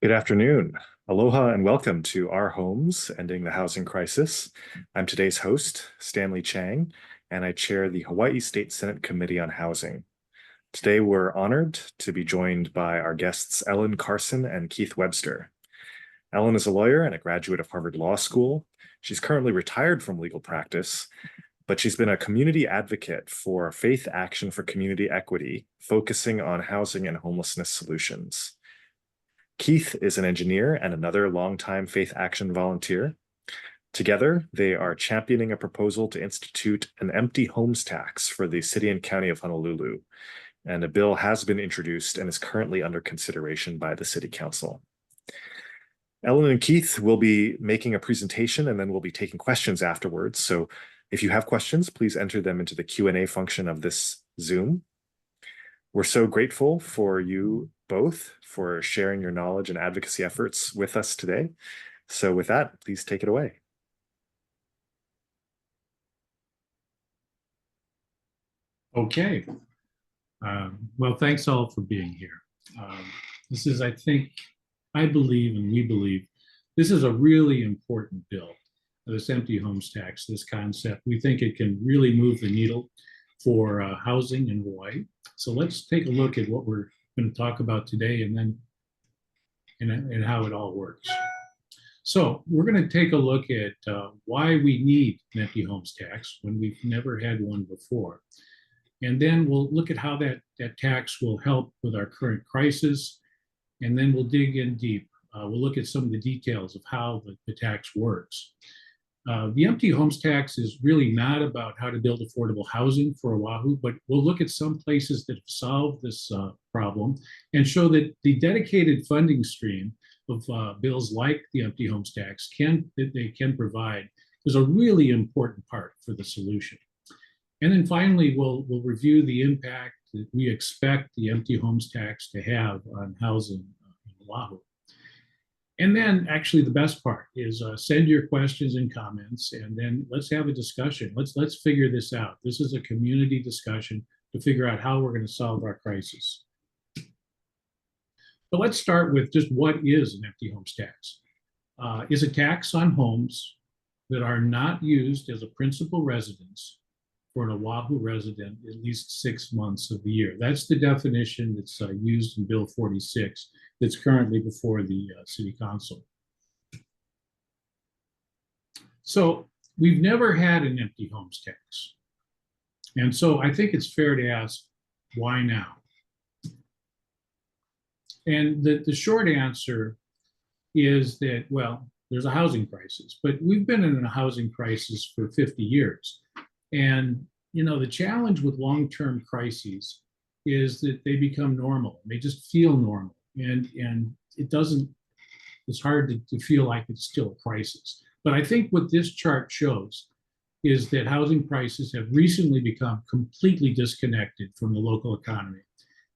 Good afternoon. Aloha and welcome to Our Homes, Ending the Housing Crisis. I'm today's host, Stanley Chang, and I chair the Hawaii State Senate Committee on Housing. Today, we're honored to be joined by our guests, Carson and Keith Webster. Ellen is a lawyer and a graduate of Harvard Law School. She's currently retired from legal practice, but she's been a community advocate for Faith Action for Community Equity, focusing on housing and homelessness solutions. Keith is an engineer and another longtime Faith Action volunteer. Together, they are championing a proposal to institute an empty homes tax for the city and county of Honolulu, and a bill has been introduced and is currently under consideration by the City Council. Ellen and Keith will be making a presentation, and then we'll be taking questions afterwards. So if you have questions, please enter them into the Q&A function of this Zoom. We're so grateful for you both for sharing your knowledge and advocacy efforts with us today. So with that, please take it away. Okay. Well, thanks all for being here. This is, I believe, and we believe, this is a really important bill, this empty homes tax, this concept. We think it can really move the needle for housing in Hawaii. So let's take a look at what we're going to talk about today and then and how it all works. So we're going to take a look at why we need an empty homes tax when we've never had one before. And then we'll look at how that tax will help with our current crisis. And then we'll dig in deep. We'll look at some of the details of how the tax works. The empty homes tax is really not about how to build affordable housing for Oahu, but we'll look at some places that have solved this problem and show that the dedicated funding stream of bills like the empty homes tax that they can provide is a really important part for the solution. And then finally, we'll review the impact that we expect the empty homes tax to have on housing in Oahu. And then actually the best part is send your questions and comments, and then let's have a discussion. Let's figure this out. This is a community discussion to figure out how we're going to solve our crisis. But let's start with just what is an empty homes tax. It's a tax on homes that are not used as a principal residence for an Oahu resident at least 6 months of the year. That's the definition that's used in Bill 46 that's currently before the City Council. So we've never had an empty homes tax. And so I think it's fair to ask, why now? And the short answer is that, well, there's a housing crisis, but we've been in a housing crisis for 50 years. And, you know, the challenge with long-term crises is that they become normal. They just feel normal. And it's hard to feel like it's still a crisis. But I think what this chart shows is that housing prices have recently become completely disconnected from the local economy.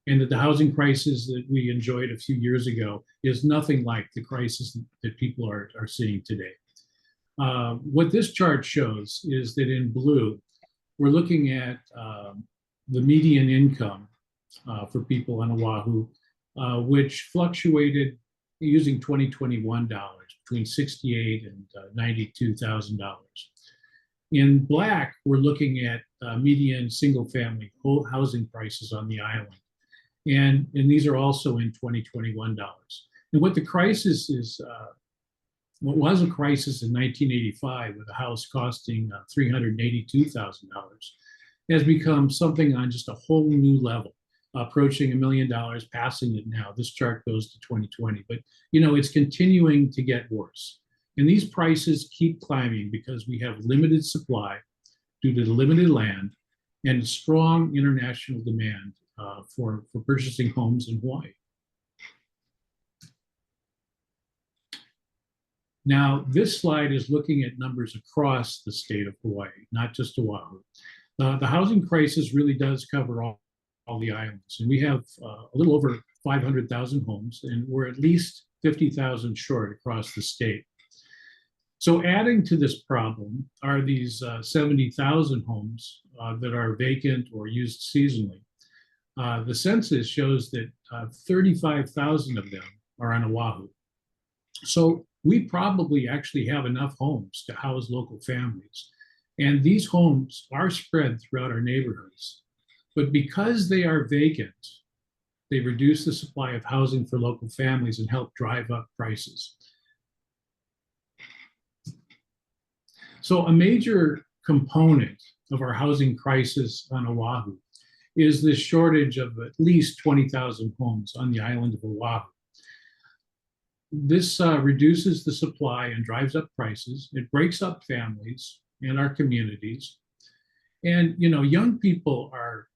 And that the housing crisis that we enjoyed a few years ago is nothing like the crisis that people are seeing today. What this chart shows is that in blue, we're looking at the median income for people on Oahu, which fluctuated using 2021 dollars between $68,000 and $92,000. In black, we're looking at median single-family housing prices on the island. And these are also in 2021 dollars. And what the crisis is, what was a crisis in 1985 with a house costing $382,000 has become something on just a whole new level, approaching $1 million, passing it now. This chart goes to 2020, but you know, it's continuing to get worse. And these prices keep climbing because we have limited supply due to the limited land and strong international demand for purchasing homes in Hawaii. Now, this slide is looking at numbers across the state of Hawaii, not just Oahu. The housing crisis really does cover all the islands. And we have a little over 500,000 homes, and we're at least 50,000 short across the state. So adding to this problem are these 70,000 homes that are vacant or used seasonally. The census shows that 35,000 of them are on Oahu. So we probably actually have enough homes to house local families. And these homes are spread throughout our neighborhoods. But because they are vacant, they reduce the supply of housing for local families and help drive up prices. So a major component of our housing crisis on Oahu is this shortage of at least 20,000 homes on the island of Oahu. This reduces the supply and drives up prices. It breaks up families and our communities. And, you know, young people are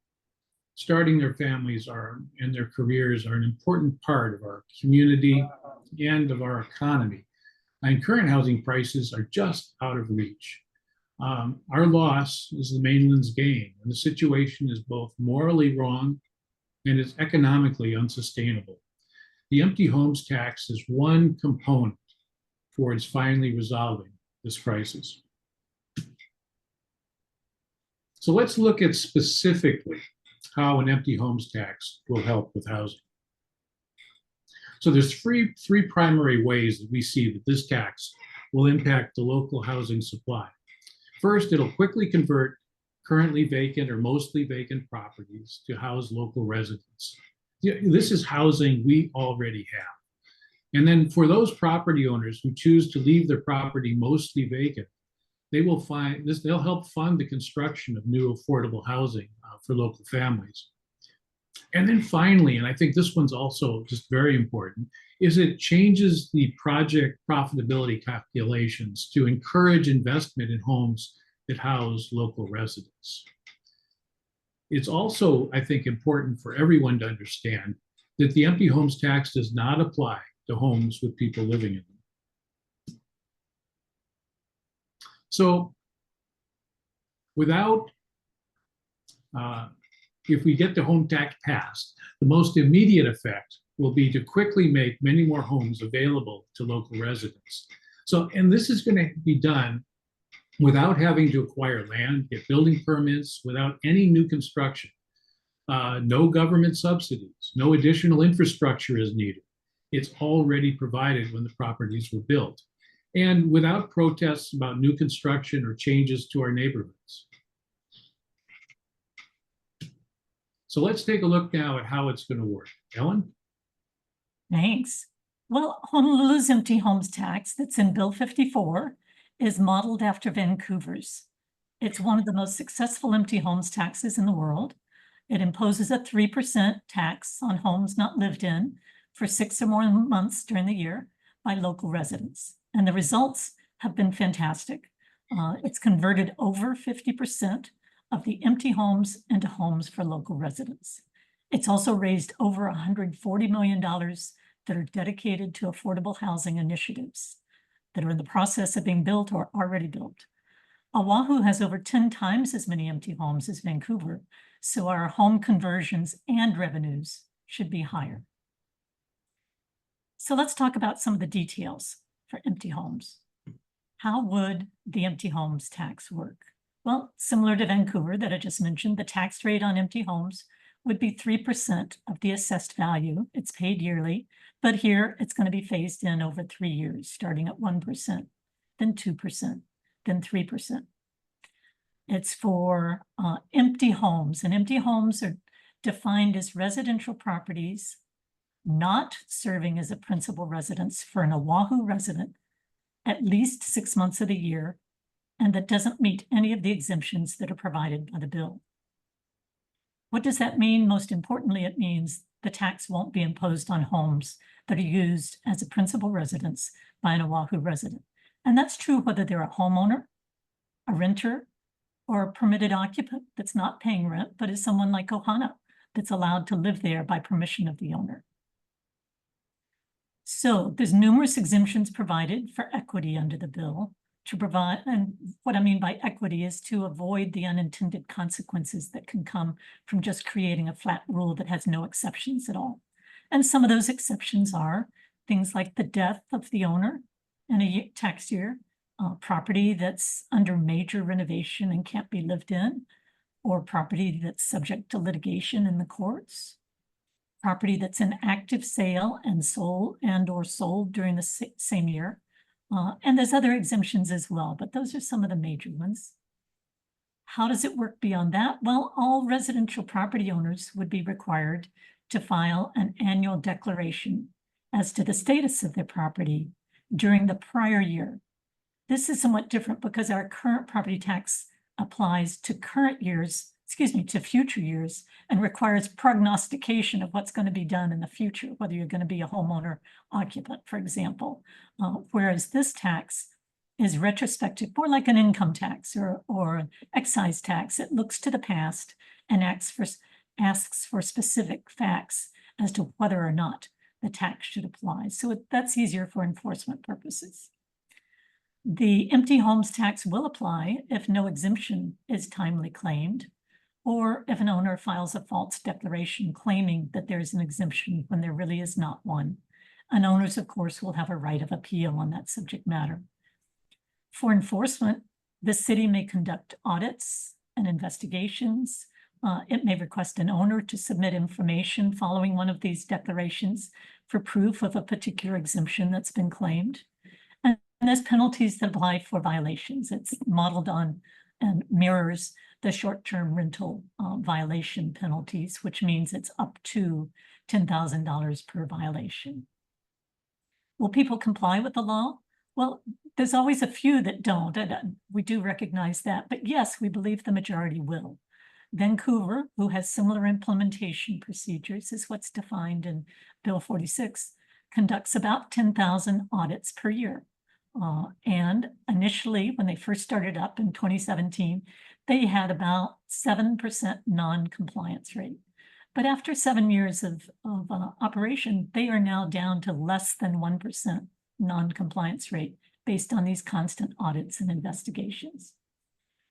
starting their families and their careers are an important part of our community and of our economy. And current housing prices are just out of reach. Our loss is the mainland's gain, and the situation is both morally wrong and is economically unsustainable. The empty homes tax is one component towards finally resolving this crisis. So let's look at specifically how an empty homes tax will help with housing. So there's three primary ways that we see that this tax will impact the local housing supply. First, it'll quickly convert currently vacant or mostly vacant properties to house local residents. This is housing we already have. And then for those property owners who choose to leave their property mostly vacant, they'll help fund the construction of new affordable housing for local families. And then finally, and I think this one's also just very important, is it changes the project profitability calculations to encourage investment in homes that house local residents. It's also, I think, important for everyone to understand that the empty homes tax does not apply to homes with people living in them. So if we get the home tax passed, the most immediate effect will be to quickly make many more homes available to local residents. So, and this is going to be done without having to acquire land, get building permits, without any new construction. No government subsidies, no additional infrastructure is needed. It's already provided when the properties were built, and without protests about new construction or changes to our neighborhoods. So let's take a look now at how it's going to work. Ellen? Thanks. Well, Honolulu's empty homes tax that's in Bill 54 is modeled after Vancouver's. It's one of the most successful empty homes taxes in the world. It imposes a 3% tax on homes not lived in for 6 or more months during the year by local residents. And the results have been fantastic. It's converted over 50% of the empty homes into homes for local residents. It's also raised over $140 million that are dedicated to affordable housing initiatives that are in the process of being built or already built. Oahu has over 10 times as many empty homes as Vancouver, so our home conversions and revenues should be higher. So let's talk about some of the details for empty homes. How would the empty homes tax work? Well, similar to Vancouver that I just mentioned, the tax rate on empty homes would be 3% of the assessed value. It's paid yearly, but here it's going to be phased in over 3 years, starting at 1%, then 2%, then 3%. It's for empty homes, and empty homes are defined as residential properties not serving as a principal residence for an Oahu resident at least 6 months of the year, and that doesn't meet any of the exemptions that are provided by the bill. What does that mean? Most importantly, it means the tax won't be imposed on homes that are used as a principal residence by an Oahu resident. And that's true whether they're a homeowner, a renter, or a permitted occupant that's not paying rent, but is someone like Ohana that's allowed to live there by permission of the owner. So there's numerous exemptions provided for equity under the bill to provide, and what I mean by equity is to avoid the unintended consequences that can come from just creating a flat rule that has no exceptions at all. And some of those exceptions are things like the death of the owner in a tax year, property that's under major renovation and can't be lived in, or property that's subject to litigation in the courts, property that's in active sale and or sold during the same year. And there's other exemptions as well, but those are some of the major ones. How does it work beyond that? Well, all residential property owners would be required to file an annual declaration as to the status of their property during the prior year. This is somewhat different because our current property tax applies to to future years and requires prognostication of what's going to be done in the future, whether you're going to be a homeowner occupant, for example. Whereas this tax is retrospective, more like an income tax or an excise tax. It looks to the past and asks for specific facts as to whether or not the tax should apply. So that's easier for enforcement purposes. The empty homes tax will apply if no exemption is timely claimed, or if an owner files a false declaration claiming that there's an exemption when there really is not one. And owners, of course, will have a right of appeal on that subject matter. For enforcement, the city may conduct audits and investigations. It may request an owner to submit information following one of these declarations for proof of a particular exemption that's been claimed. And there's penalties that apply for violations. It's modeled on and mirrors the short-term rental violation penalties, which means it's up to $10,000 per violation. Will people comply with the law? Well, there's always a few that don't, and we do recognize that, but yes, we believe the majority will. Vancouver, who has similar implementation procedures as what's defined in Bill 46, conducts about 10,000 audits per year. And initially, when they first started up in 2017, they had about 7% non-compliance rate. But after 7 years of operation, they are now down to less than 1% non-compliance rate based on these constant audits and investigations.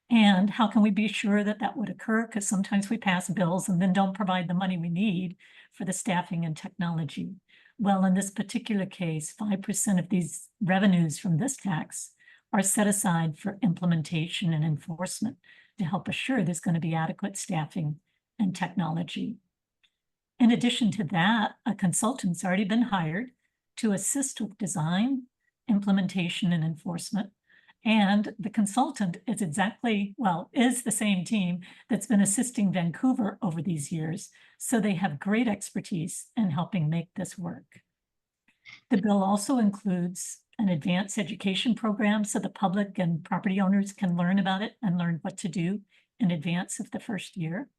And how can we be sure that that would occur? Because sometimes we pass bills and then don't provide the money we need for the staffing and technology. Well, in this particular case, 5% of these revenues from this tax are set aside for implementation and enforcement to help assure there's going to be adequate staffing and technology. In addition to that, a consultant's already been hired to assist with design, implementation, and enforcement. And the consultant is is the same team that's been assisting Vancouver over these years. So they have great expertise in helping make this work. The bill also includes an advanced education program so the public and property owners can learn about it and learn what to do in advance of the first year.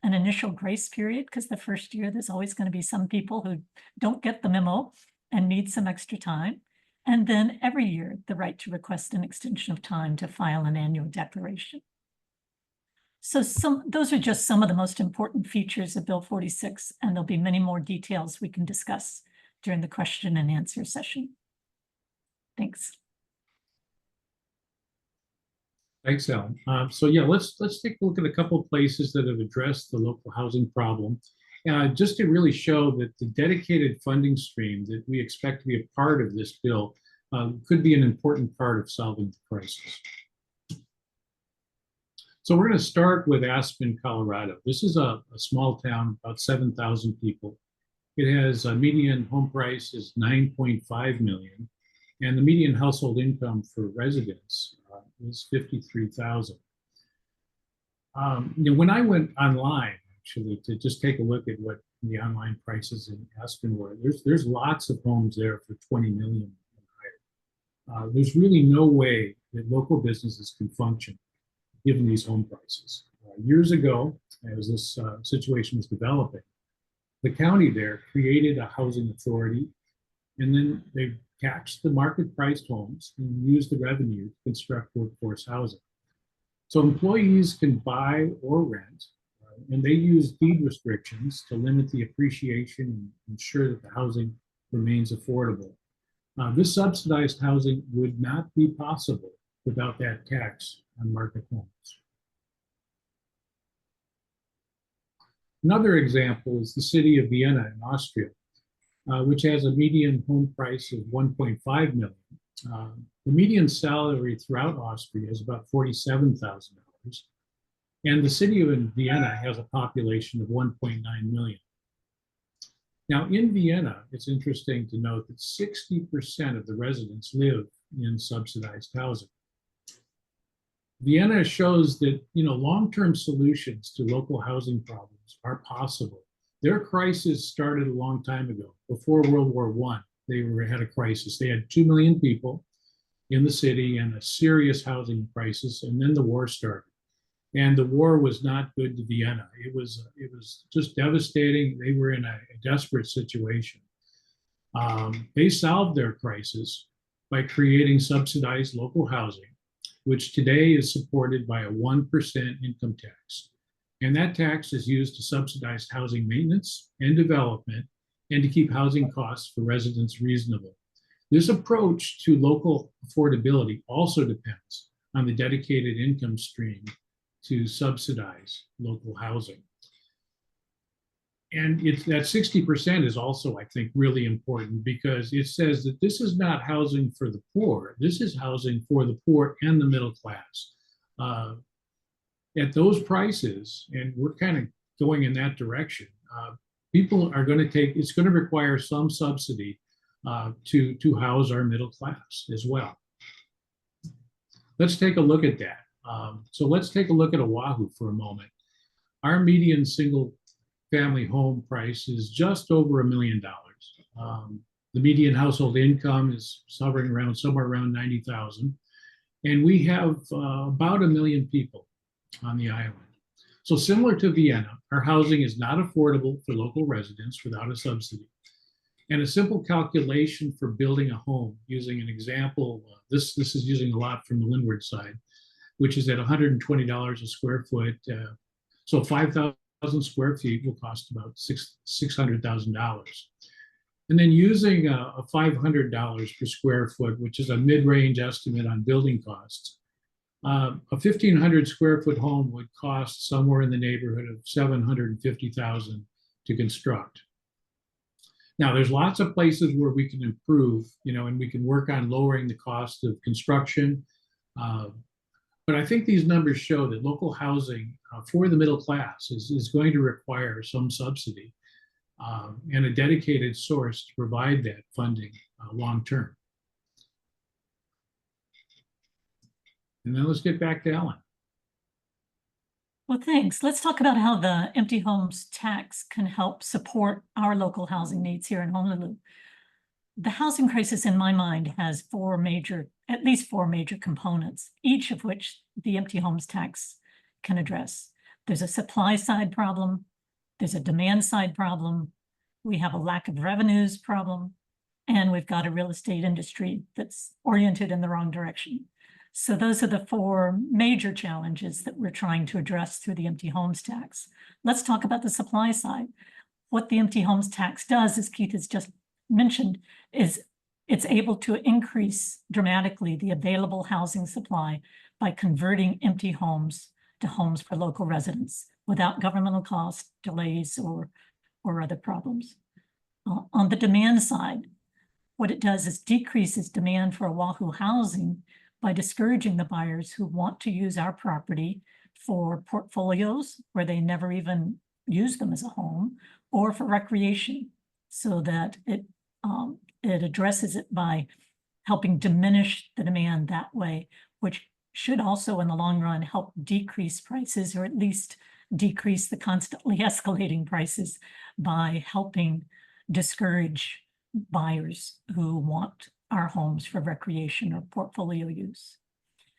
An initial grace period, because the first year there's always going to be some people who don't get the memo and need some extra time. And then every year, the right to request an extension of time to file an annual declaration. So those are just some of the most important features of Bill 46, and there'll be many more details we can discuss during the question and answer session. Thanks. Thanks, Ellen. So yeah, let's take a look at a couple of places that have addressed the local housing problem. Just to really show that the dedicated funding stream that we expect to be a part of this bill could be an important part of solving the crisis. So we're going to start with Aspen, Colorado. This is a small town, about 7,000 people. It has a median home price is $9.5 million, and the median household income for residents is $53,000. When I went online, actually, to just take a look at what the online prices in Aspen were, there's lots of homes there for 20 million and higher. There's really no way that local businesses can function given these home prices. Years ago, as this situation was developing, the county there created a housing authority, and then they taxed the market priced homes and used the revenue to construct workforce housing. So employees can buy or rent, and they use deed restrictions to limit the appreciation and ensure that the housing remains affordable. This subsidized housing would not be possible without that tax on market homes. Another example is the city of Vienna in Austria, which has a median home price of 1.5 million. The median salary throughout Austria is about $47,000. And the city of Vienna has a population of 1.9 million. Now, in Vienna, it's interesting to note that 60% of the residents live in subsidized housing. Vienna shows that, long-term solutions to local housing problems are possible. Their crisis started a long time ago. Before World War I, they had a crisis. They had 2 million people in the city and a serious housing crisis, and then the war started. And the war was not good to Vienna. It was just devastating. They were in a desperate situation. They solved their crisis by creating subsidized local housing, which today is supported by a 1% income tax. And that tax is used to subsidize housing maintenance and development and to keep housing costs for residents reasonable. This approach to local affordability also depends on the dedicated income stream to subsidize local housing. And that 60% is also, I think, really important because it says that this is not housing for the poor. This is housing for the poor and the middle class. At those prices, and we're kind of going in that direction, people are going to it's going to require some subsidy to house our middle class as well. Let's take a look at that. So let's take a look at Oahu for a moment. Our median single family home price is just over $1 million. The median household income is hovering around somewhere around 90,000. And we have about 1 million people on the island. So similar to Vienna, our housing is not affordable for local residents without a subsidy. And a simple calculation for building a home using an example, this is using a lot from the Windward side, which is at $120 a square foot. So 5,000 square feet will cost about $600,000. And then using a $500 per square foot, which is a mid-range estimate on building costs, a 1,500 square foot home would cost somewhere in the neighborhood of $750,000 to construct. Now, there's lots of places where we can improve, and we can work on lowering the cost of construction. But I think these numbers show that local housing for the middle class is going to require some subsidy and a dedicated source to provide that funding long term. And then let's get back to Ellen. Well, thanks. Let's talk about how the empty homes tax can help support our local housing needs here in Honolulu. The housing crisis, in my mind, has at least four major components, each of which the empty homes tax can address. There's a supply side problem, there's a demand side problem, we have a lack of revenues problem, and we've got a real estate industry that's oriented in the wrong direction. So those are the four major challenges that we're trying to address through the empty homes tax. Let's talk about the supply side. What the empty homes tax does, as Keith has just mentioned, is it's able to increase dramatically the available housing supply by converting empty homes to homes for local residents without governmental cost, delays, or other problems. On the demand side, what it does is decreases demand for Oahu housing by discouraging the buyers who want to use our property for portfolios where they never even use them as a home, or for recreation, so that it addresses it by helping diminish the demand that way, which should also in the long run help decrease prices, or at least decrease the constantly escalating prices by helping discourage buyers who want our homes for recreation or portfolio use.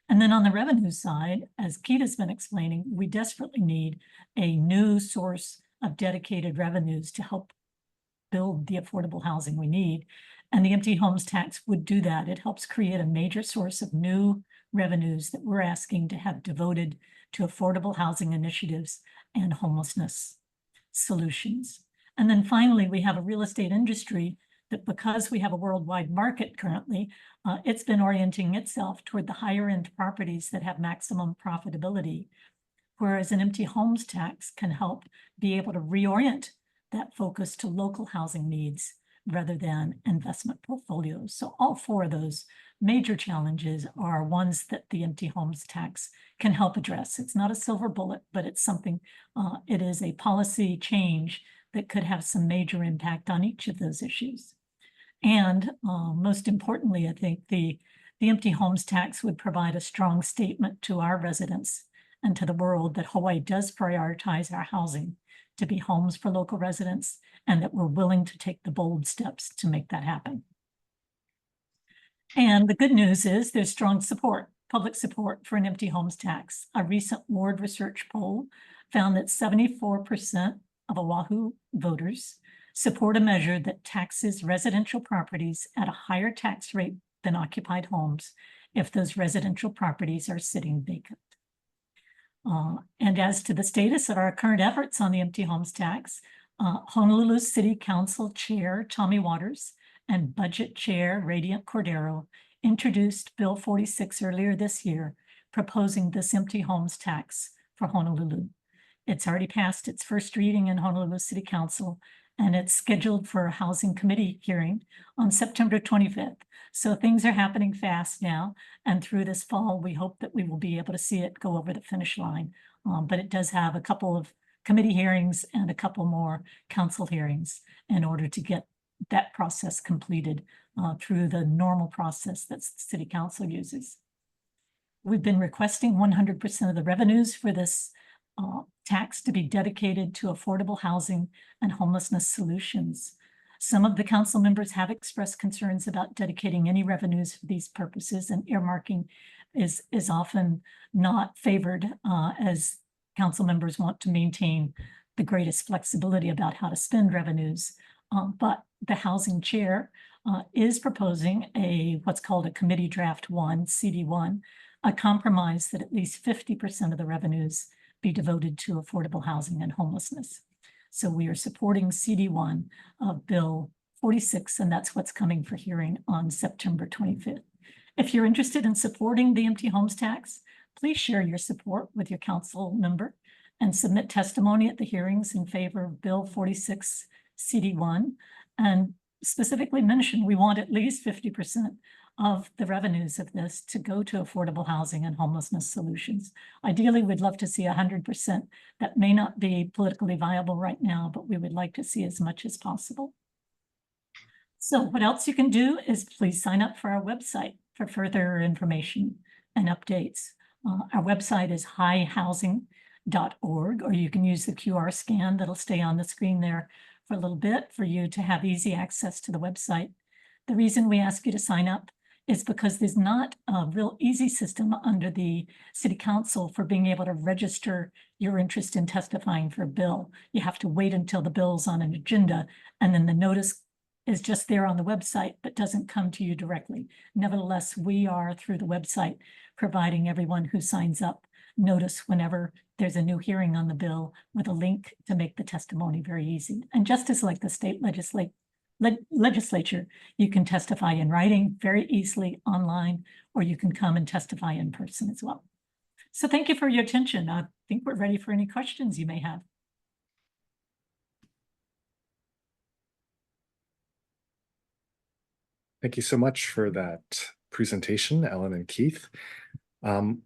And then on the revenue side, as Keith has been explaining, we desperately need a new source of dedicated revenues to help build the affordable housing we need. And the empty homes tax would do that. It helps create a major source of new revenues that we're asking to have devoted to affordable housing initiatives and homelessness solutions. And then finally, we have a real estate industry that, because we have a worldwide market currently, it's been orienting itself toward the higher end properties that have maximum profitability, whereas an empty homes tax can help be able to reorient that focus to local housing needs rather than investment portfolios. So all four of those major challenges are ones that the empty homes tax can help address. It's not a silver bullet, but it's something, it is a policy change that could have some major impact on each of those issues. And most importantly, I think the empty homes tax would provide a strong statement to our residents and to the world that Hawaii does prioritize our housing to be homes for local residents, and that we're willing to take the bold steps to make that happen. And the good news is there's strong support, public support for an empty homes tax. A recent Ward Research poll found that 74% of Oahu voters support a measure that taxes residential properties at a higher tax rate than occupied homes if those residential properties are sitting vacant. And as to the status of our current efforts on the empty homes tax, Honolulu City Council Chair Tommy Waters and Budget Chair Radiant Cordero introduced Bill 46 earlier this year, proposing this empty homes tax for Honolulu. It's already passed its first reading in Honolulu City Council, and it's scheduled for a housing committee hearing on September 25th. So things are happening fast now, and through this fall, we hope that we will be able to see it go over the finish line. But it does have a couple of committee hearings and a couple more council hearings in order to get that process completed through the normal process that the City Council uses. We've been requesting 100% of the revenues for this tax to be dedicated to affordable housing and homelessness solutions. Some of the council members have expressed concerns about dedicating any revenues for these purposes, and earmarking is often not favored as council members want to maintain the greatest flexibility about how to spend revenues. But the housing chair is proposing what's called a committee draft 1, CD1, a compromise that at least 50% of the revenues be devoted to affordable housing and homelessness. So we are supporting CD1 of Bill 46, and that's what's coming for hearing on September 25th. If you're interested in supporting the empty homes tax, please share your support with your council member and submit testimony at the hearings in favor of Bill 46 CD1, and specifically mention we want at least 50% of the revenues of this to go to affordable housing and homelessness solutions. Ideally, we'd love to see 100%. That may not be politically viable right now, but we would like to see as much as possible. So what else you can do is please sign up for our website for further information and updates. Our website is highhousing.org, or you can use the QR scan that'll stay on the screen there for a little bit for you to have easy access to the website. The reason we ask you to sign up is because there's not a real easy system under the City Council for being able to register your interest in testifying for a bill. You have to wait until the bill's on an agenda, and then the notice is just there on the website, but doesn't come to you directly. Nevertheless, we are, through the website, providing everyone who signs up notice whenever there's a new hearing on the bill with a link to make the testimony very easy. And just as like the state legislature, you can testify in writing very easily online, or you can come and testify in person as well. So thank you for your attention. I think we're ready for any questions you may have. Thank you so much for that presentation, Ellen and Keith.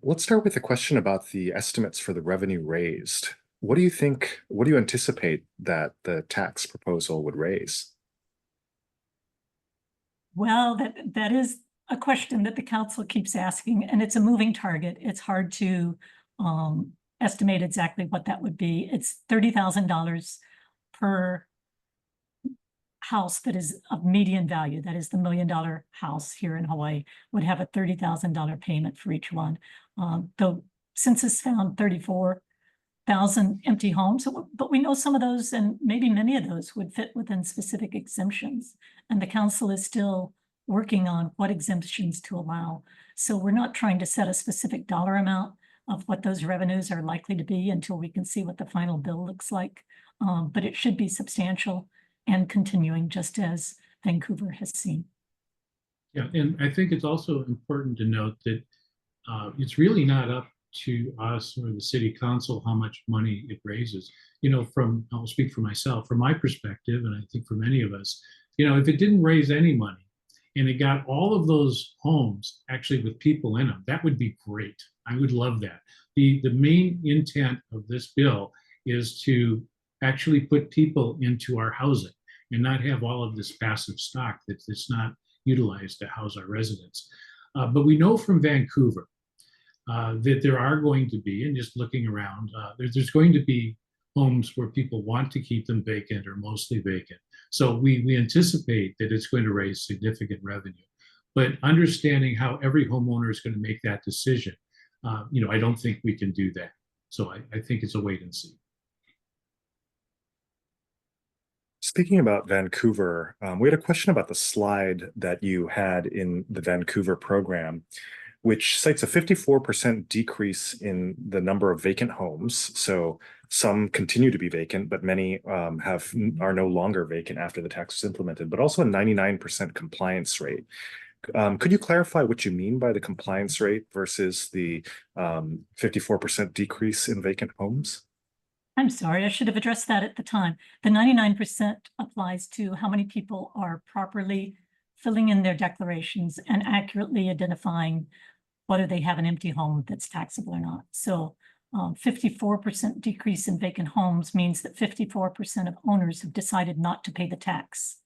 Let's start with a question about the estimates for the revenue raised. What do you anticipate that the tax proposal would raise? Well, that is a question that the council keeps asking, and it's a moving target. It's hard to estimate exactly what that would be. It's $30,000 per house that is of median value. That is, the $1 million house here in Hawaii would have a $30,000 payment for each one. The census found 34,000 empty homes, but we know some of those, and maybe many of those, would fit within specific exemptions. And the council is still working on what exemptions to allow. So we're not trying to set a specific dollar amount of what those revenues are likely to be until we can see what the final bill looks like. But it should be substantial and continuing, just as Vancouver has seen. Yeah, and I think it's also important to note that it's really not up to us or the City Council how much money it raises. You know, I'll speak for myself, from my perspective, and I think for many of us, you know, if it didn't raise any money and it got all of those homes actually with people in them, that would be great. I would love that. The main intent of this bill is to actually put people into our housing and not have all of this passive stock that's not utilized to house our residents. But we know from Vancouver that there are going to be, and just looking around, there's going to be homes where people want to keep them vacant or mostly vacant. So we anticipate that it's going to raise significant revenue. But understanding how every homeowner is going to make that decision, I don't think we can do that. So I think it's a wait and see. Speaking about Vancouver, we had a question about the slide that you had in the Vancouver program, which cites a 54% decrease in the number of vacant homes. So some continue to be vacant, but many are no longer vacant after the tax was implemented, but also a 99% compliance rate. Could you clarify what you mean by the compliance rate versus the 54% decrease in vacant homes? I'm sorry, I should have addressed that at the time. The 99% applies to how many people are properly filling in their declarations and accurately identifying whether they have an empty home that's taxable or not. So 54% decrease in vacant homes means that 54% of owners have decided not to pay the tax.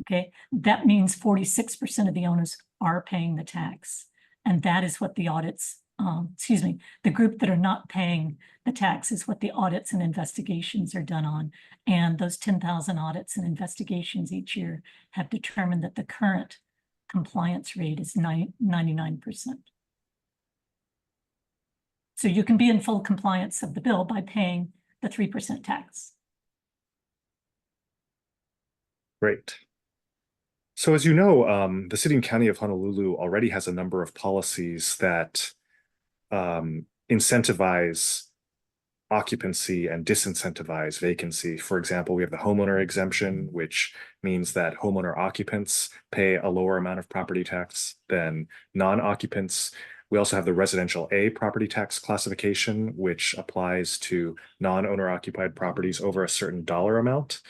Okay, that means 46% of the owners are paying the tax. And that is what the audits, the group that are not paying the tax is what the audits and investigations are done on. And those 10,000 audits and investigations each year have determined that the current compliance rate is 99%. So you can be in full compliance of the bill by paying the 3% tax. Great. So as you know, the city and county of Honolulu already has a number of policies that incentivize occupancy and disincentivize vacancy. For example, we have the homeowner exemption, which means that homeowner occupants pay a lower amount of property tax than non-occupants. We also have the residential A property tax classification, which applies to non-owner occupied properties over a certain dollar amount.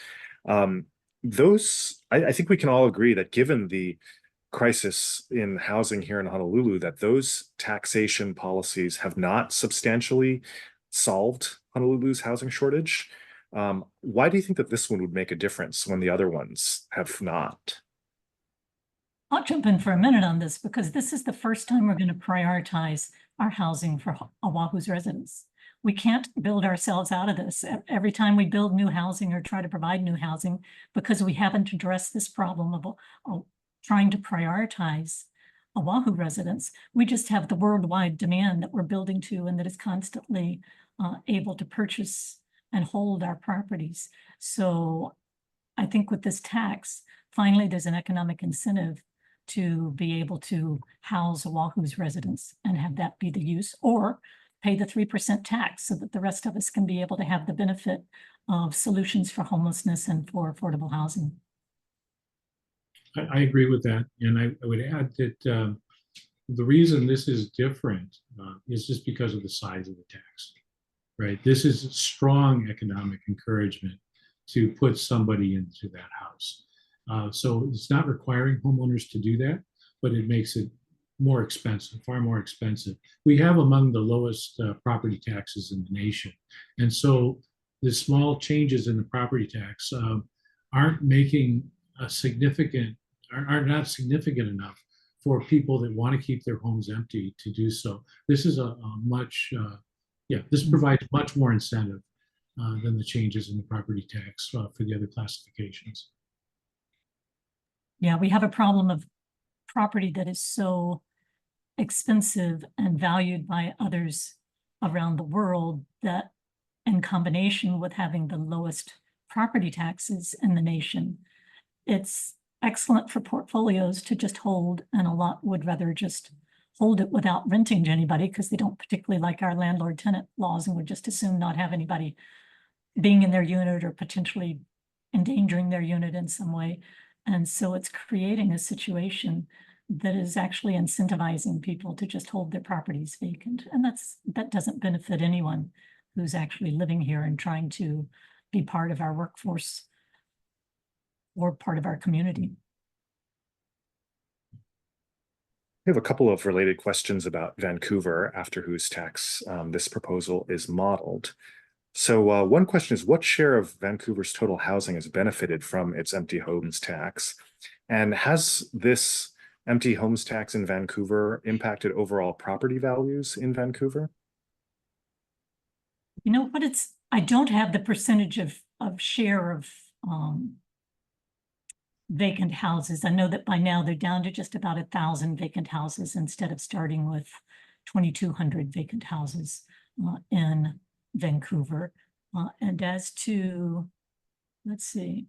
I think we can all agree that given the crisis in housing here in Honolulu, that those taxation policies have not substantially solved Honolulu's housing shortage. Why do you think that this one would make a difference when the other ones have not? I'll jump in for a minute on this because this is the first time we're going to prioritize our housing for Oahu's residents. We can't build ourselves out of this. Every time we build new housing or try to provide new housing, because we haven't addressed this problem of trying to prioritize Oahu residents, we just have the worldwide demand that we're building to and that is constantly able to purchase and hold our properties. So I think with this tax, finally, there's an economic incentive to be able to house Oahu's residents and have that be the use, or pay the 3% tax so that the rest of us can be able to have the benefit of solutions for homelessness and for affordable housing. I agree with that. And I would add that the reason this is different is just because of the size of the tax, right? This is strong economic encouragement to put somebody into that house. So it's not requiring homeowners to do that, but it makes it more expensive, far more expensive. We have among the lowest property taxes in the nation. And so the small changes in the property tax aren't making a significant, are not significant enough for people that want to keep their homes empty to do so. This is this provides much more incentive than the changes in the property tax for the other classifications. Yeah, we have a problem of property that is so expensive and valued by others around the world that, in combination with having the lowest property taxes in the nation, it's excellent for portfolios to just hold, and a lot would rather just hold it without renting to anybody because they don't particularly like our landlord-tenant laws and would just assume not have anybody being in their unit or potentially endangering their unit in some way. And so it's creating a situation that is actually incentivizing people to just hold their properties vacant. And that doesn't benefit anyone who's actually living here and trying to be part of our workforce or part of our community. We have a couple of related questions about Vancouver, after whose tax this proposal is modeled. So one question is, what share of Vancouver's total housing has benefited from its empty homes tax? And has this empty homes tax in Vancouver impacted overall property values in Vancouver? You know what, I don't have the percentage of share of vacant houses. I know that by now they're down to just about 1,000 vacant houses instead of starting with 2,200 vacant houses in Vancouver. And as to, let's see,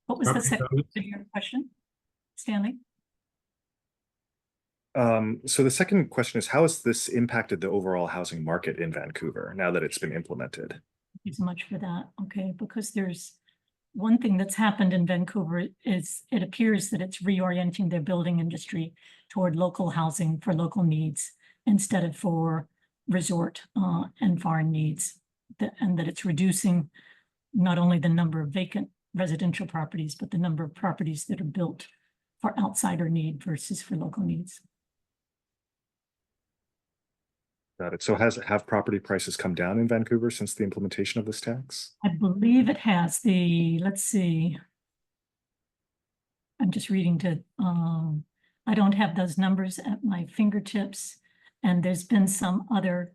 what was the second part of your question, Stanley? So the second question is, how has this impacted the overall housing market in Vancouver now that it's been implemented? Thank you so much for that. Okay, because there's one thing that's happened in Vancouver is it appears that it's reorienting their building industry toward local housing for local needs instead of for resort and foreign needs, and that it's reducing not only the number of vacant residential properties, but the number of properties that are built for outsider need versus for local needs. Got it. So have property prices come down in Vancouver since the implementation of this tax? I believe it has. Let's see. I'm just reading to, I don't have those numbers at my fingertips. And there's been some other,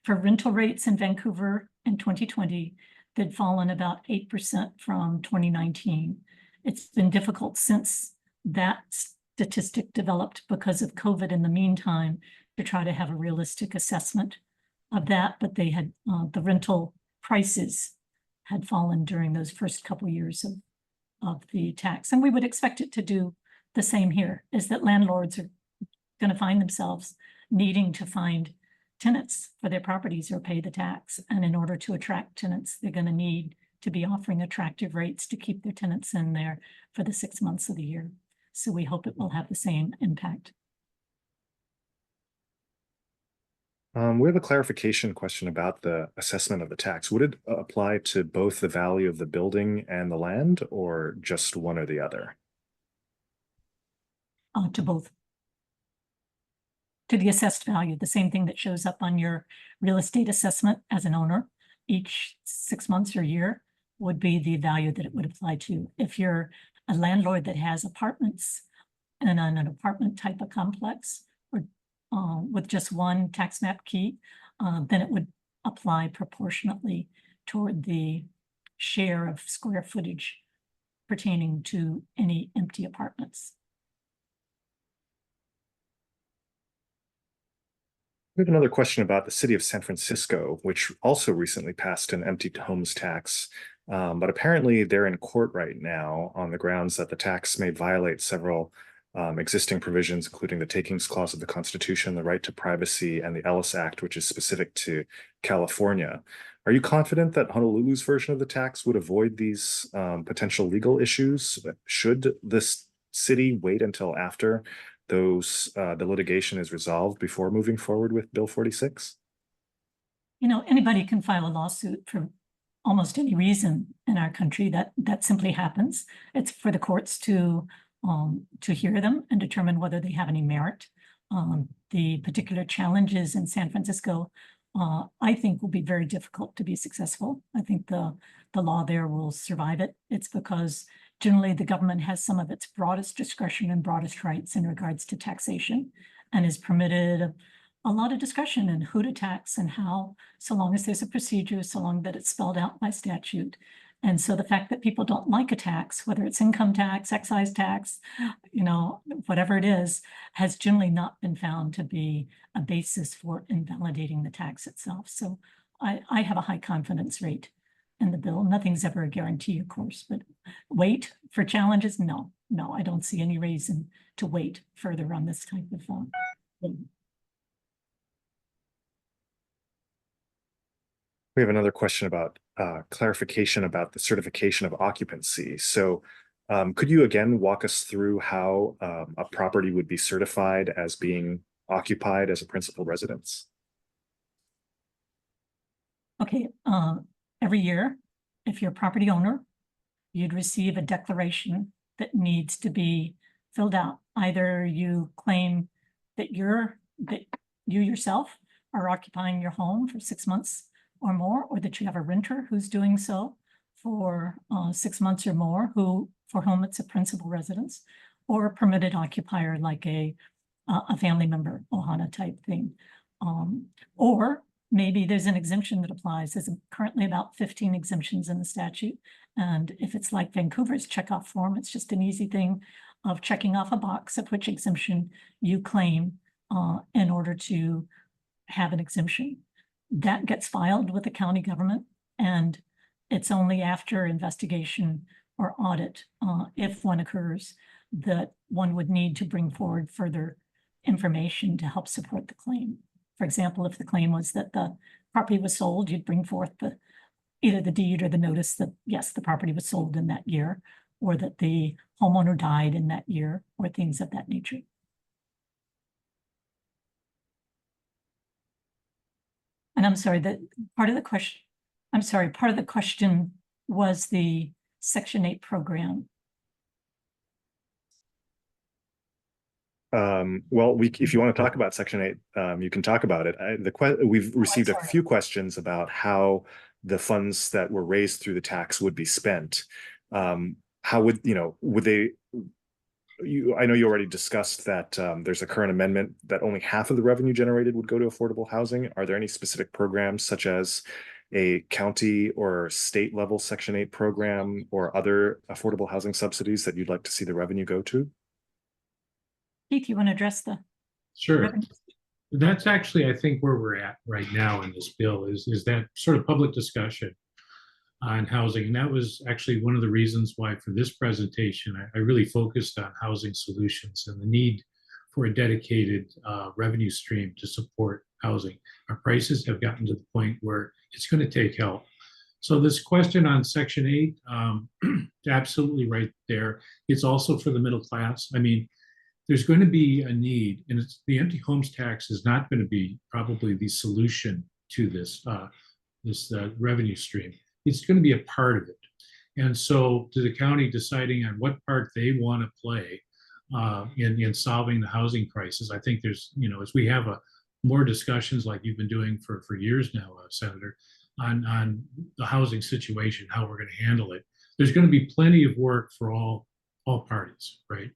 for rental rates in Vancouver in 2020, they'd fallen about 8% from 2019. It's been difficult since that statistic developed because of COVID in the meantime to try to have a realistic assessment of that, but they had, the rental prices had fallen during those first couple years of the tax. And we would expect it to do the same here, is that landlords are going to find themselves needing to find tenants for their properties or pay the tax. And in order to attract tenants, they're going to need to be offering attractive rates to keep their tenants in there for the 6 months of the year. So we hope it will have the same impact. We have a clarification question about the assessment of the tax. Would it apply to both the value of the building and the land, or just one or the other? To both. To the assessed value, the same thing that shows up on your real estate assessment as an owner each 6 months or year would be the value that it would apply to. If you're a landlord that has apartments and an apartment type of complex, or with just one tax map key, then it would apply proportionately toward the share of square footage pertaining to any empty apartments. We have another question about the city of San Francisco, which also recently passed an empty homes tax. But apparently they're in court right now on the grounds that the tax may violate several existing provisions, including the Takings Clause of the Constitution, the right to privacy, and the Ellis Act, which is specific to California. Are you confident that Honolulu's version of the tax would avoid these potential legal issues? Should this city wait until after the litigation is resolved before moving forward with Bill 46? You know, anybody can file a lawsuit for almost any reason in our country. That simply happens. It's for the courts to hear them and determine whether they have any merit. The particular challenges in San Francisco, I think, will be very difficult to be successful. I think the law there will survive it. It's because generally the government has some of its broadest discretion and broadest rights in regards to taxation, and is permitted a lot of discretion in who to tax and how, so long as there's a procedure, so long that it's spelled out by statute. And so the fact that people don't like a tax, whether it's income tax, excise tax, you know, whatever it is, has generally not been found to be a basis for invalidating the tax itself. So I have a high confidence rate in the bill. Nothing's ever a guarantee, of course, but wait for challenges? No, I don't see any reason to wait further on this type of thing. We have another question about clarification about the certification of occupancy. So could you again walk us through how a property would be certified as being occupied as a principal residence? Okay, every year, if you're a property owner, you'd receive a declaration that needs to be filled out. Either you claim that you yourself are occupying your home for 6 months or more, or that you have a renter who's doing so for 6 months or more, for whom it's a principal residence, or a permitted occupier like a family member, Ohana type thing. Or maybe there's an exemption that applies. There's currently about 15 exemptions in the statute. And if it's like Vancouver's checkoff form, it's just an easy thing of checking off a box of which exemption you claim in order to have an exemption. That gets filed with the county government, and it's only after investigation or audit, if one occurs, that one would need to bring forward further information to help support the claim. For example, if the claim was that the property was sold, you'd bring forth either the deed or the notice that, yes, the property was sold in that year, or that the homeowner died in that year, or things of that nature. And I'm sorry, that part of the question was the Section 8 program. Well, if you want to talk about Section 8, you can talk about it. We've received a few questions about how the funds that were raised through the tax would be spent. How would they? I know you already discussed that there's a current amendment that only half of the revenue generated would go to affordable housing. Are there any specific programs, such as a county or state level Section 8 program or other affordable housing subsidies that you'd like to see the revenue go to? Keith, you want to address the Sure. revenue? That's actually, I think, where we're at right now in this bill is that sort of public discussion on housing. And that was actually one of the reasons why for this presentation, I really focused on housing solutions and the need for a dedicated revenue stream to support housing. Our prices have gotten to the point where it's going to take help. So this question on Section 8, absolutely right there. It's also for the middle class. I mean, there's going to be a need, and the empty homes tax is not going to be probably the solution to this revenue stream. It's going to be a part of it. And so to the county deciding on what part they want to play in solving the housing crisis, I think there's, as we have more discussions like you've been doing for years now, Senator, on the housing situation, how we're going to handle it, there's going to be plenty of work for all parties, right?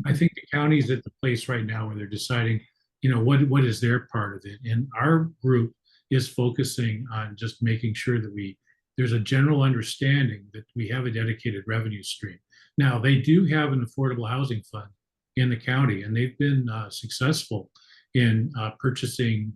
I think the county's at the place right now where they're deciding, what is their part of it. And our group is focusing on just making sure that there's a general understanding that we have a dedicated revenue stream. Now, they do have an affordable housing fund in the county, and they've been successful in purchasing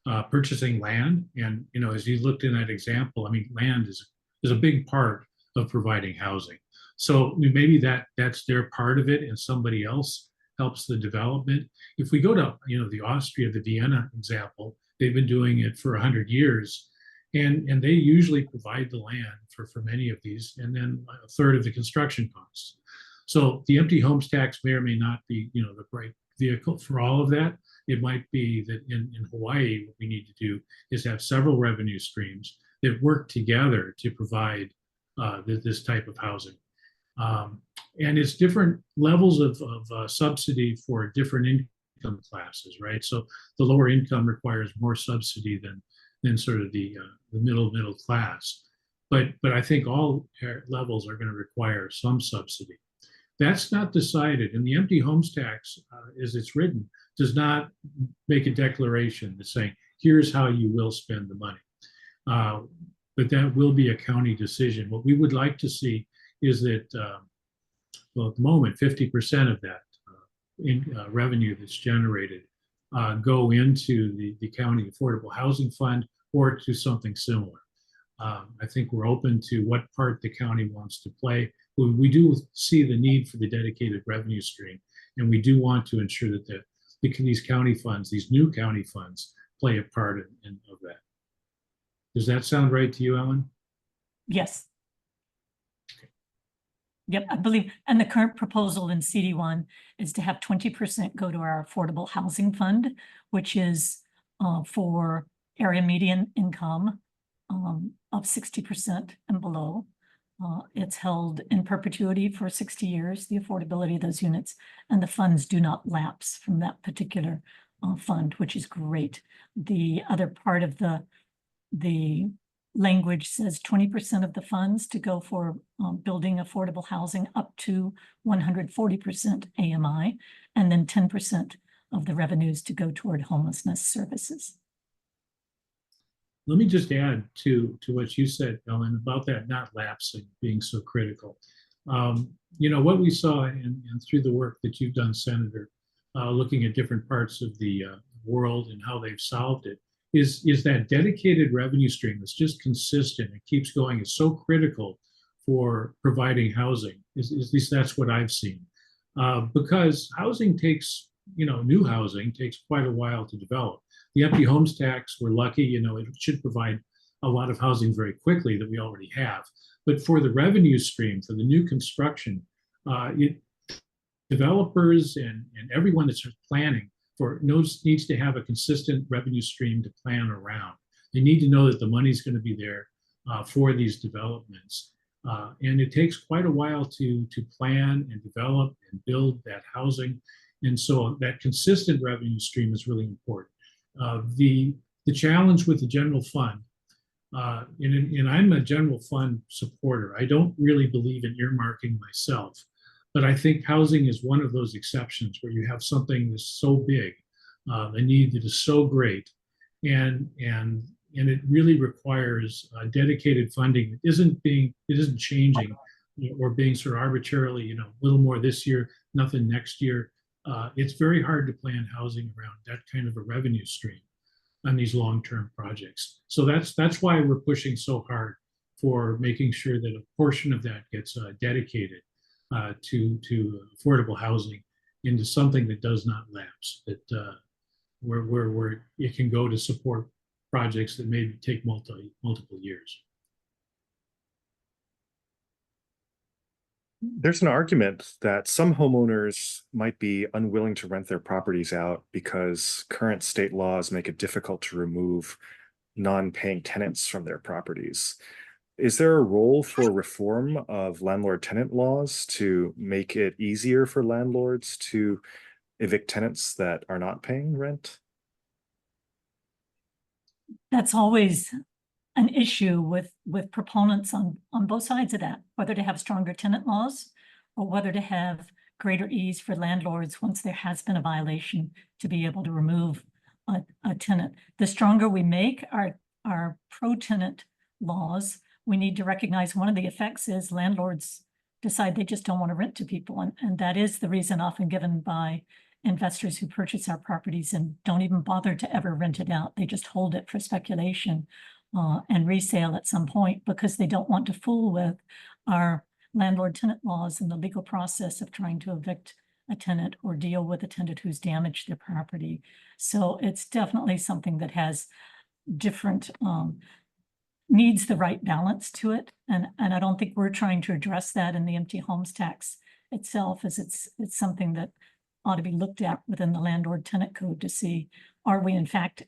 land. And, as you looked in that example, I mean, land is a big part of providing housing. So maybe that's their part of it, and somebody else helps the development. If we go to, the Austria, the Vienna example, they've been doing it for 100 years. And they usually provide the land for many of these, and then a third of the construction costs. So the empty homes tax may or may not be, the right vehicle for all of that. It might be that in Hawaii, what we need to do is have several revenue streams that work together to provide this type of housing. And it's different levels of subsidy for different income classes, right? So the lower income requires more subsidy than sort of the middle class. But I think all levels are going to require some subsidy. That's not decided. And the empty homes tax, as it's written, does not make a declaration that's saying, here's how you will spend the money. But that will be a county decision. What we would like to see is that, well, at the moment, 50% of that revenue that's generated go into the county affordable housing fund or to something similar. I think we're open to what part the county wants to play. We do see the need for the dedicated revenue stream, and we do want to ensure that these county funds, these new county funds, play a part of that. Does that sound right to you, Ellen? Yes. Yep, I believe, and the current proposal in CD1 is to have 20% go to our affordable housing fund, which is for area median income of 60% and below. It's held in perpetuity for 60 years, the affordability of those units, and the funds do not lapse from that particular fund, which is great. The other part of the language says 20% of the funds to go for building affordable housing up to 140% AMI, and then 10% of the revenues to go toward homelessness services. Let me just add to what you said, Ellen, about that not lapsing being so critical. What we saw and through the work that you've done, Senator, looking at different parts of the world and how they've solved it, is that dedicated revenue stream that's just consistent and keeps going is so critical for providing housing. At least that's what I've seen. Because housing takes, new housing takes quite a while to develop. The empty homes tax, we're lucky, it should provide a lot of housing very quickly that we already have. But for the revenue stream, for the new construction, developers and everyone that's planning needs to have a consistent revenue stream to plan around. They need to know that the money's going to be there for these developments. And it takes quite a while to plan and develop and build that housing. And so that consistent revenue stream is really important. The challenge with the general fund, and I'm a general fund supporter. I don't really believe in earmarking myself, but I think housing is one of those exceptions where you have something that's so big, a need that is so great, and it really requires dedicated funding that isn't changing or being sort of arbitrarily, a little more this year, nothing next year. It's very hard to plan housing around that kind of a revenue stream on these long-term projects. So that's why we're pushing so hard for making sure that a portion of that gets dedicated to affordable housing into something that does not lapse, that where it can go to support projects that maybe take multiple years. There's an argument that some homeowners might be unwilling to rent their properties out because current state laws make it difficult to remove non-paying tenants from their properties. Is there a role for reform of landlord-tenant laws to make it easier for landlords to evict tenants that are not paying rent? That's always an issue with proponents on both sides of that, whether to have stronger tenant laws or whether to have greater ease for landlords once there has been a violation to be able to remove a tenant. The stronger we make our pro-tenant laws, we need to recognize one of the effects is landlords decide they just don't want to rent to people. And that is the reason often given by investors who purchase our properties and don't even bother to ever rent it out. They just hold it for speculation and resale at some point because they don't want to fool with our landlord-tenant laws and the legal process of trying to evict a tenant or deal with a tenant who's damaged their property. So it's definitely something that has different, needs the right balance to it. And I don't think we're trying to address that in the empty homes tax itself, as it's something that ought to be looked at within the landlord-tenant code to see, are we in fact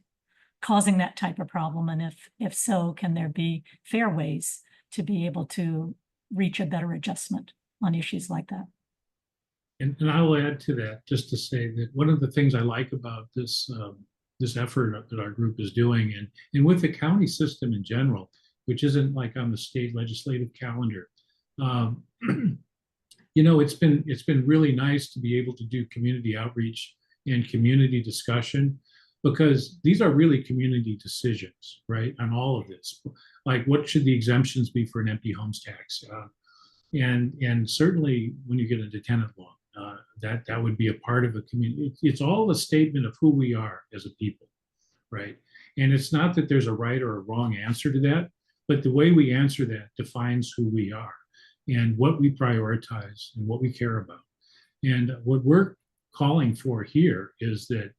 causing that type of problem? And if so, can there be fair ways to be able to reach a better adjustment on issues like that? And I'll add to that just to say that one of the things I like about this effort that our group is doing, and with the county system in general, which isn't like on the state legislative calendar, it's been really nice to be able to do community outreach and community discussion, because these are really community decisions, right, on all of this. Like, what should the exemptions be for an empty homes tax? And certainly when you get into tenant law, that would be a part of a community. It's all a statement of who we are as a people, right? And it's not that there's a right or a wrong answer to that, but the way we answer that defines who we are and what we prioritize and what we care about. And what we're calling for here is that,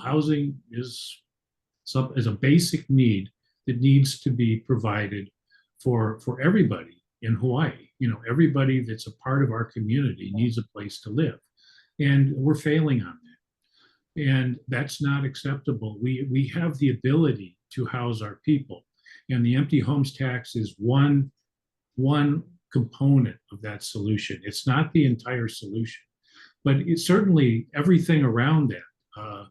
housing is a basic need that needs to be provided for everybody in Hawaii. Everybody that's a part of our community needs a place to live. And we're failing on that. And that's not acceptable. We have the ability to house our people. And the empty homes tax is one component of that solution. It's not the entire solution, but it's certainly everything around that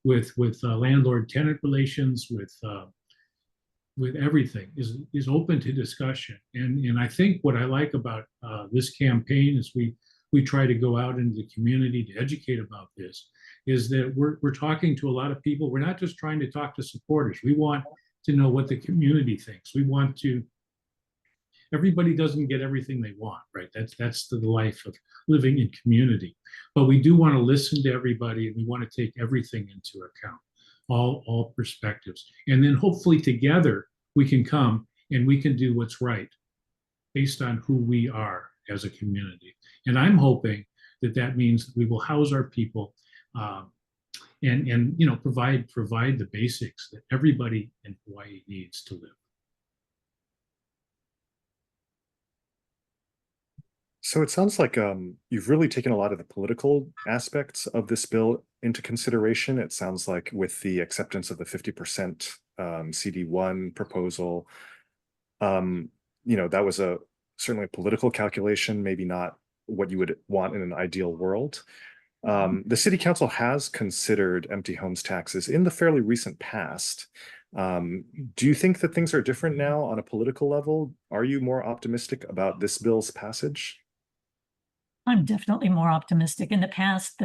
with landlord-tenant relations, with everything is open to discussion. And I think what I like about this campaign is we try to go out into the community to educate about this, is that we're talking to a lot of people. We're not just trying to talk to supporters. We want to know what the community thinks. We want to, everybody doesn't get everything they want, right? That's the life of living in community. But we do want to listen to everybody, and we want to take everything into account, all perspectives. And then hopefully together we can come and we can do what's right based on who we are as a community. And I'm hoping that that means that we will house our people, and you know, provide the basics that everybody in Hawaii needs to live. So it sounds like you've really taken a lot of the political aspects of this bill into consideration. It sounds like with the acceptance of the 50% CD1 proposal, you know, that was certainly a political calculation, maybe not what you would want in an ideal world. The City Council has considered empty homes taxes in the fairly recent past. Do you think that things are different now on a political level? Are you more optimistic about this bill's passage? I'm definitely more optimistic. In the past,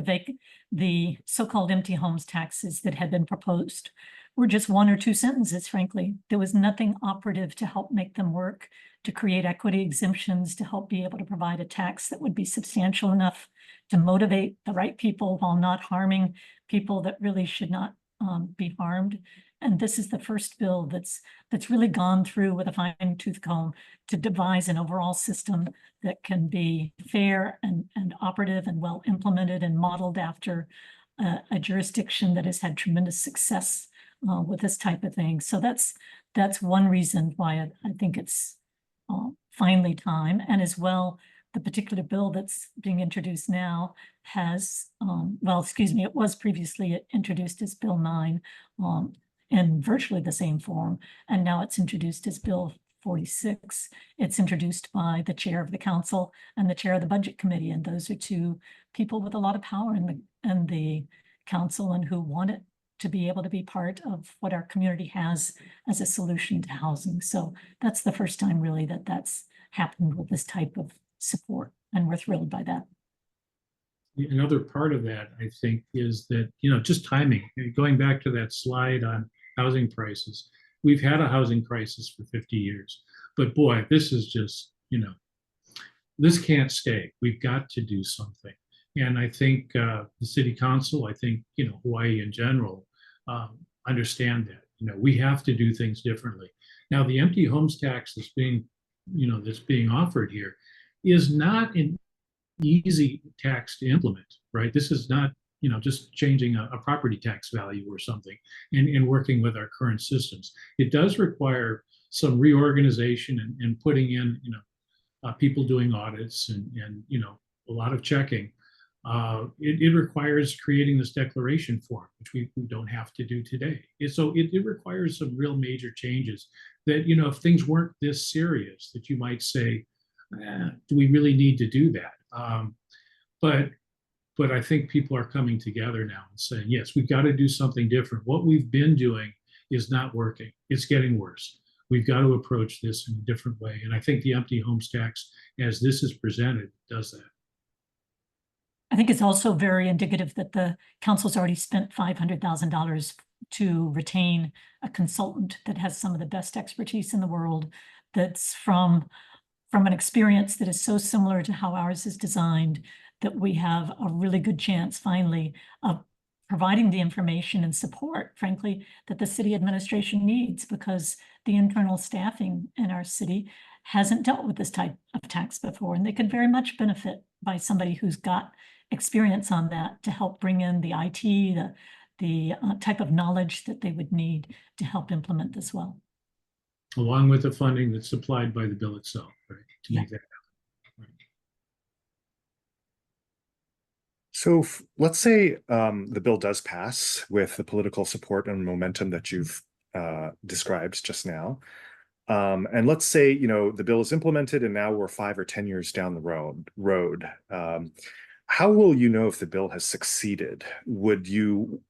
the so-called empty homes taxes that had been proposed were just one or two sentences, frankly. There was nothing operative to help make them work, to create equity exemptions, to help be able to provide a tax that would be substantial enough to motivate the right people while not harming people that really should not be harmed. And this is the first bill that's really gone through with a fine-tooth comb to devise an overall system that can be fair and operative and well implemented and modeled after a jurisdiction that has had tremendous success with this type of thing. So that's one reason why I think it's finally time. And as well, the particular bill that's being introduced now has, well, excuse me, it was previously introduced as Bill 9 in virtually the same form, and now it's introduced as Bill 46. It's introduced by the chair of the council and the chair of the budget committee, and those are two people with a lot of power in the council and who want it to be able to be part of what our community has as a solution to housing. So that's the first time really that that's happened with this type of support, and we're thrilled by that. Another part of that, I think, is that, you know, just timing. Going back to that slide on housing prices, we've had a housing crisis for 50 years, but boy, this is just, you know, this can't stay. We've got to do something. And I think the city council, I think, you know, Hawaii in general, understand that, you know, we have to do things differently. Now, the empty homes tax that's being, you know, that's being offered here is not an easy tax to implement, right? This is not, you know, just changing a property tax value or something and working with our current systems. It does require some reorganization and putting in, you know, people doing audits and, you know, a lot of checking. It requires creating this declaration form, which we don't have to do today. So it requires some real major changes that, you know, if things weren't this serious, that you might say, do we really need to do that? But I think people are coming together now and saying, yes, we've got to do something different. What we've been doing is not working. It's getting worse. We've got to approach this in a different way. And I think the empty homes tax, as this is presented, does that. I think it's also very indicative that the council's already spent $500,000 to retain a consultant that has some of the best expertise in the world, that's from an experience that is so similar to how ours is designed, that we have a really good chance finally of providing the information and support, frankly, that the city administration needs, because the internal staffing in our city hasn't dealt with this type of tax before, and they could very much benefit by somebody who's got experience on that to help bring in the IT, the type of knowledge that they would need to help implement this well. Along with the funding that's supplied by the bill itself, right, to make that happen. Right. So let's say the bill does pass with the political support and momentum that you've described just now. And let's say, you know, the bill is implemented and now we're 5 or 10 years down the road. how will you know if the bill has succeeded? Would you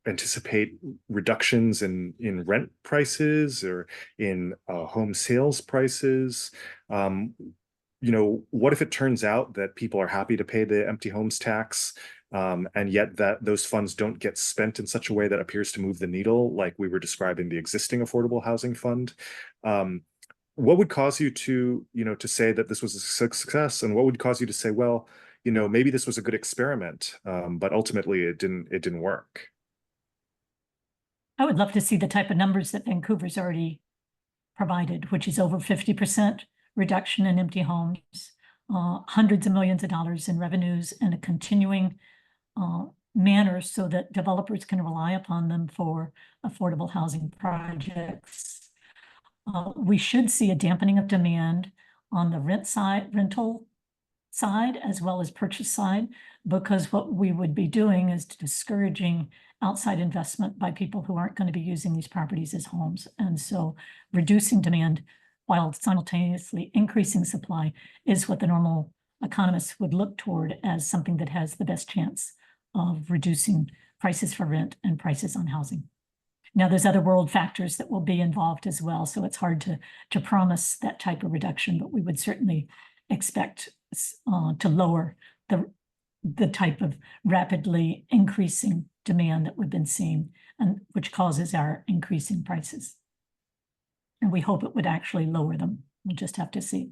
anticipate reductions in rent prices or in home sales prices? What if it turns out that people are happy to pay the empty homes tax, and yet that those funds don't get spent in such a way that appears to move the needle, like we were describing the existing affordable housing fund? What would cause you to say that this was a success, and what would cause you to say, well, maybe this was a good experiment, but ultimately it didn't work? I would love to see the type of numbers that Vancouver's already provided, which is over 50% reduction in empty homes, hundreds of millions of dollars in revenues, and a continuing manner so that developers can rely upon them for affordable housing projects. We should see a dampening of demand on the rental side as well as purchase side, because what we would be doing is discouraging outside investment by people who aren't going to be using these properties as homes. And so reducing demand while simultaneously increasing supply is what the normal economists would look toward as something that has the best chance of reducing prices for rent and prices on housing. Now, there's other world factors that will be involved as well, so it's hard to promise that type of reduction, but we would certainly expect to lower the type of rapidly increasing demand that we've been seeing, and which causes our increasing prices. And we hope it would actually lower them. We'll just have to see.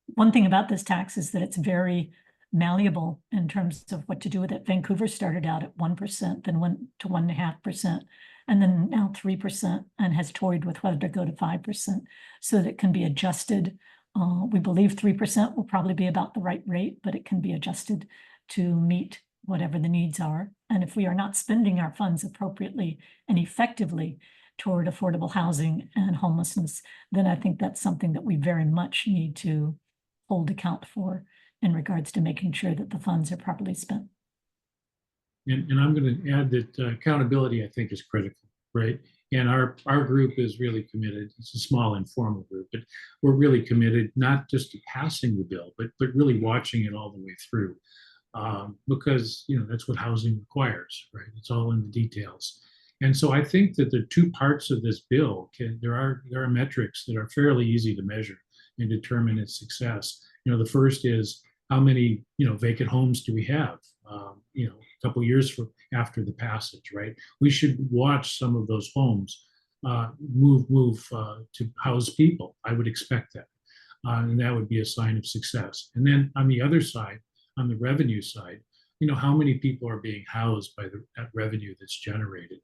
One thing about this tax is that it's very malleable in terms of what to do with it. Vancouver started out at 1%, then went to 1.5%, and then now 3%, and has toyed with whether to go to 5%, so that it can be adjusted. We believe 3% will probably be about the right rate, but it can be adjusted to meet whatever the needs are. And if we are not spending our funds appropriately and effectively toward affordable housing and homelessness, then I think that's something that we very much need to hold account for in regards to making sure that the funds are properly spent. And I'm going to add that accountability, I think, is critical, right? And our group is really committed. It's a small informal group, but we're really committed not just to passing the bill, but really watching it all the way through, because that's what housing requires, right? It's all in the details. And so I think that the two parts of this bill there are metrics that are fairly easy to measure and determine its success. The first is how many vacant homes do we have? A couple of years after the passage, right? We should watch some of those homes move to house people. I would expect that, and that would be a sign of success. And then on the other side, on the revenue side, how many people are being housed by that revenue that's generated?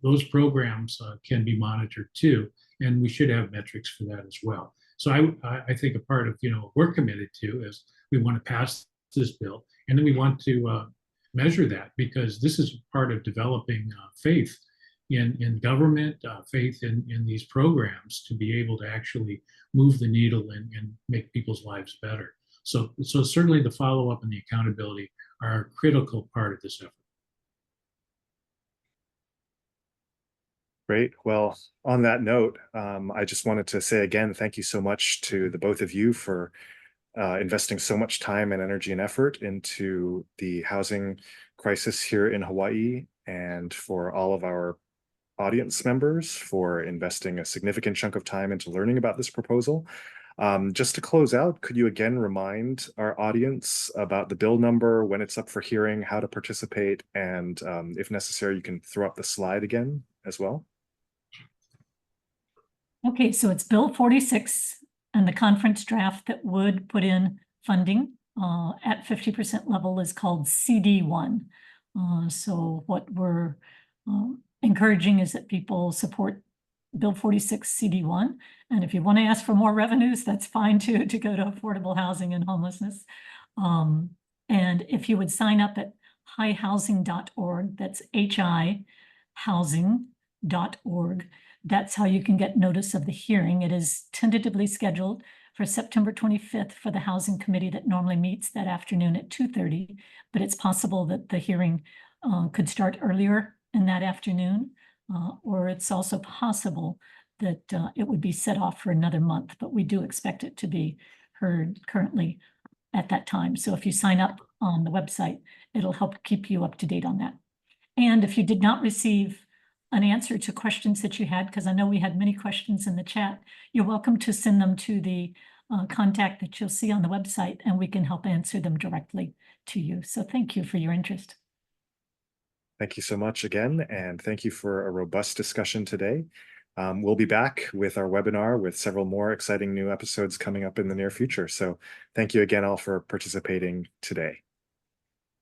Those programs can be monitored too, and we should have metrics for that as well. So I think a part of what we're committed to is we want to pass this bill, and then we want to measure that, because this is part of developing faith in government, faith in these programs to be able to actually move the needle and make people's lives better. So certainly the follow-up and the accountability are a critical part of this effort. Great. Well, on that note, I just wanted to say again, thank you so much to the both of you for investing so much time and energy and effort into the housing crisis here in Hawaii, and for all of our audience members for investing a significant chunk of time into learning about this proposal. Just to close out, could you again remind our audience about the bill number, when it's up for hearing, how to participate, and if necessary, you can throw up the slide again as well. Okay, so it's Bill 46, and the conference draft that would put in funding at 50% level is called CD1. So what we're encouraging is that people support Bill 46 CD1. And if you want to ask for more revenues, that's fine too, to go to affordable housing and homelessness. And if you would sign up at hihousing.org, that's HI housing.org. That's how you can get notice of the hearing. It is tentatively scheduled for September 25th for the Housing Committee that normally meets that afternoon at 2:30, but it's possible that the hearing could start earlier in that afternoon, or it's also possible that it would be set off for another month, but we do expect it to be heard currently at that time. So if you sign up on the website, it'll help keep you up to date on that. And if you did not receive an answer to questions that you had, because I know we had many questions in the chat, you're welcome to send them to the contact that you'll see on the website, and we can help answer them directly to you. So thank you for your interest. Thank you so much again, and thank you for a robust discussion today. We'll be back with our webinar with several more exciting new episodes coming up in the near future. So thank you again all for participating today.